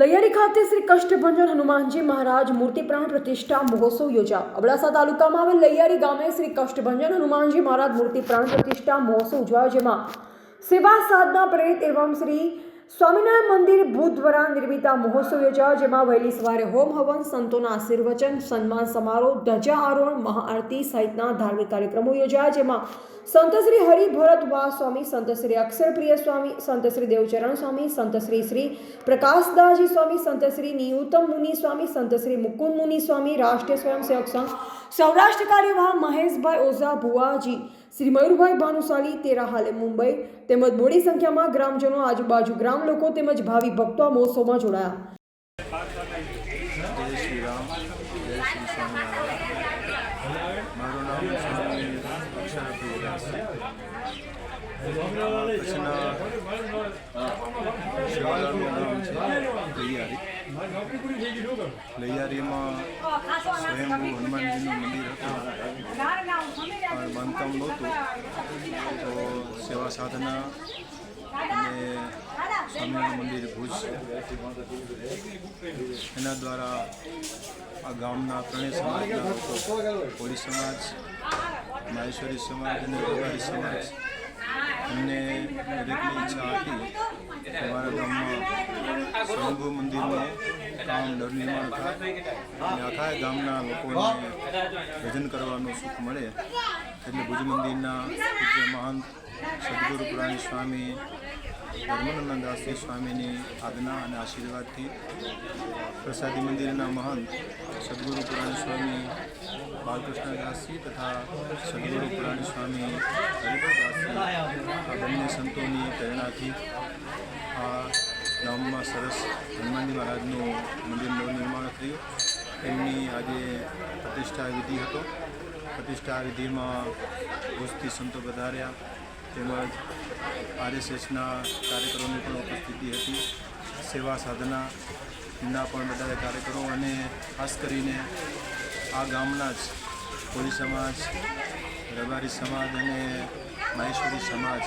લૈયારી ખાતે શ્રી કષ્ટભંજન હનુમાનજી મહારાજ મૂર્તિ પ્રાણ પ્રતિષ્ઠા મહોત્સવ યોજાયો। અબડાસા તાલુકામાં આવેલ લૈયારી ગામે શ્રી કષ્ટભંજન હનુમાનજી મહારાજ મૂર્તિ પ્રાણ પ્રતિષ્ઠા મહોત્સવ ઉજવાયો, જેમાં સેવા સાધના પ્રેરિત એવં શ્રી સ્વામિનારાયણ મંદિર ભૂત દ્વારા નિર્મિત મહોત્સવ યોજાયો, જેમાં વહેલી સવારે હોમ હવન, સંતોના આશીર્વચન, સન્માન સમારોહ, ધજા આરોહણ, મહાઆરતી સહિતના ધાર્મિક કાર્યક્રમો યોજાયા, જેમાં સંત શ્રી હરિભરત વાસ સ્વામી, સંત શ્રી અક્ષરપ્રિય સ્વામી, સંત શ્રી દેવચરણ સ્વામી, સંત શ્રી પ્રકાશદાસજી સ્વામી, સંત શ્રી નિયુતમ મુનિ સ્વામી, સંત શ્રી મુકુંદ મુનિ સ્વામી, રાષ્ટ્રીય સ્વયંસેવક સંઘ સૌરાષ્ટ્ર કાર્યવાહ મહેશભાઈ ઓઝા ભુવાજી, શ્રી મયુરભાઈ ભાનુશાલી તેરા હાલે મુંબઈ તેમજ મોટી સંખ્યામાં ગ્રામજનો, આજુબાજુ ગ્રામ લોકો તેમજ ભાવિ ભક્તો આ મહોત્સવમાં જોડાયા। જય શ્રી રામ, જય શ્રી સ્વામિનારાયણ। મારું નામ સ્વામી અક્ષરપ્રિયદાસ છે। કચ્છના શિવાલયનું નામ છે લૈયારી। લૈયારીમાં સ્વયંભૂ હનુમાનજીનું મંદિર હતું, પણ બાંધકામ નહોતું, તો સેવા સાધના અને સ્વામિનારાયણ મંદિર ભુજ એના દ્વારા આ ગામના ત્રણેય સમાજના લોકો, કોળી સમાજ, માહેશ્વરી સમાજ અને રબારી સમાજ, એમને દરેકની ઈચ્છા હતી કે અમારા ગામમાં સ્વયંભૂ મંદિરનું કામ નવનિર્માણ થાય અને આખા ગામના લોકોને ભજન કરવાનું સુખ મળે। એટલે ભુજ મંદિરના પૂજ્ય મહંત સદગુરુ પુરાણી સ્વામી ધર્માનંદદાસજી સ્વામીની આજ્ઞા અને આશીર્વાદથી પ્રસાદી મંદિરના મહંત સદગુરુ પુરાણી સ્વામી બાલકૃષ્ણદાસજી તથા સદગુરુ પુરાણી સ્વામી હરિભરતદાસજી, આ બંને સંતોની પ્રેરણાથી આ ગામમાં સરસ હનુમાનજી મહારાજનું મંદિર નવનિર્માણ થયું। એમની આજે પ્રતિષ્ઠા વિધિ હતો। પ્રતિષ્ઠા વિધિમાં ભુજથી સંતો પધાર્યા, તેમજ આરએસએસના કાર્યકરોની પણ ઉપસ્થિતિ હતી, સેવા સાધનાના પણ બધા કાર્યકરો અને ખાસ કરીને આ ગામના જ કોળી સમાજ, રબારી સમાજ અને માહેશ્વરી સમાજ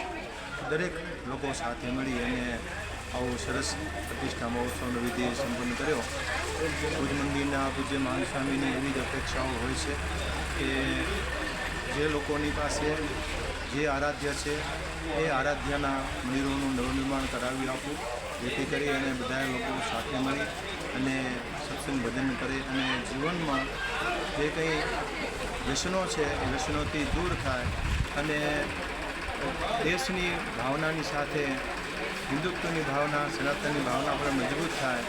દરેક લોકો સાથે મળી અને આવો સરસ પ્રતિષ્ઠા મહોત્સવનો વિધિ સંપન્ન કર્યો। ભુજ મંદિરના પૂજ્ય મહાન સ્વામીની એવી જ અપેક્ષાઓ હોય છે કે જે લોકોની પાસે જે આરાધ્ય છે એ આરાધ્યના મંદિરોનું નવનિર્માણ કરાવી આપવું, જેથી કરી અને બધા લોકો સાથે મળી અને સત્સંગ ભજન કરે અને જીવનમાં જે કંઈ વ્યસનો છે એ વ્યસનોથી દૂર થાય અને દેશની ભાવનાની સાથે હિન્દુત્વની ભાવના, સનાતનની ભાવના પણ મજબૂત થાય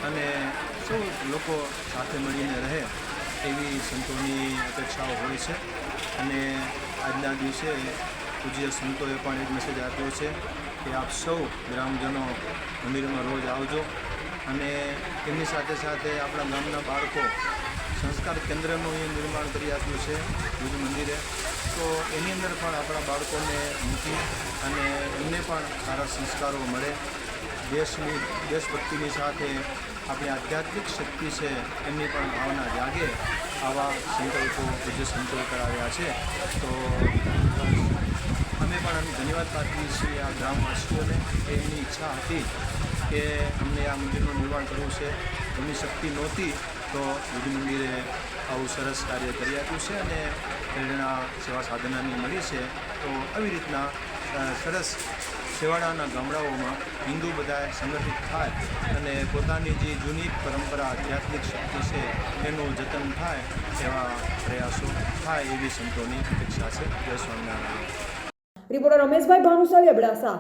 અને સૌ લોકો સાથે મળીને રહે એવી સંતોની અપેક્ષાઓ હોય છે। અને આજના દિવસે પૂજ્ય સંતોએ પણ એક મેસેજ આપ્યો છે કે આપ સૌ ગ્રામજનો મંદિરમાં રોજ આવજો અને એમની સાથે સાથે આપણા ગામના બાળકો સંસ્કાર કેન્દ્રનું અહીંયા નિર્માણ કરી આપ્યું છે ભુજ મંદિરે, તો એની અંદર પણ આપણા બાળકોને મૂકી અને એમને પણ સારા સંસ્કારો મળે, દેશભક્તિની સાથે આપણી આધ્યાત્મિક શક્તિ છે એમની પણ ભાવના જાગે, આવા સંકલ્પો પૂજ્ય સંતોએ કરાવ્યા છે। તો અમે પણ ધન્યવાદ પાઠવીએ છીએ આ ગ્રામવાસીઓને કે એમની ઈચ્છા હતી કે અમને આ મંદિરનું નિર્માણ કરવું છે, એમની શક્તિ નહોતી તો ભુજ મંદિરે આવું સરસ કાર્ય કરી આપ્યું છે અને પ્રેરણા સેવા સાધનાની મળી છે। તો આવી રીતના સરસ છેવાડાના ગામડાઓમાં હિન્દુ બધા સંગઠિત થાય અને પોતાની જે જૂની પરંપરા, આધ્યાત્મિક શક્તિ છે એનું જતન થાય, એવા પ્રયાસો થાય એવી સંતોની અપેક્ષા છે। જય સ્વામિનારાયણ। રિપોર્ટર રમેશભાઈ ભાનુશાલી, અબડાસા।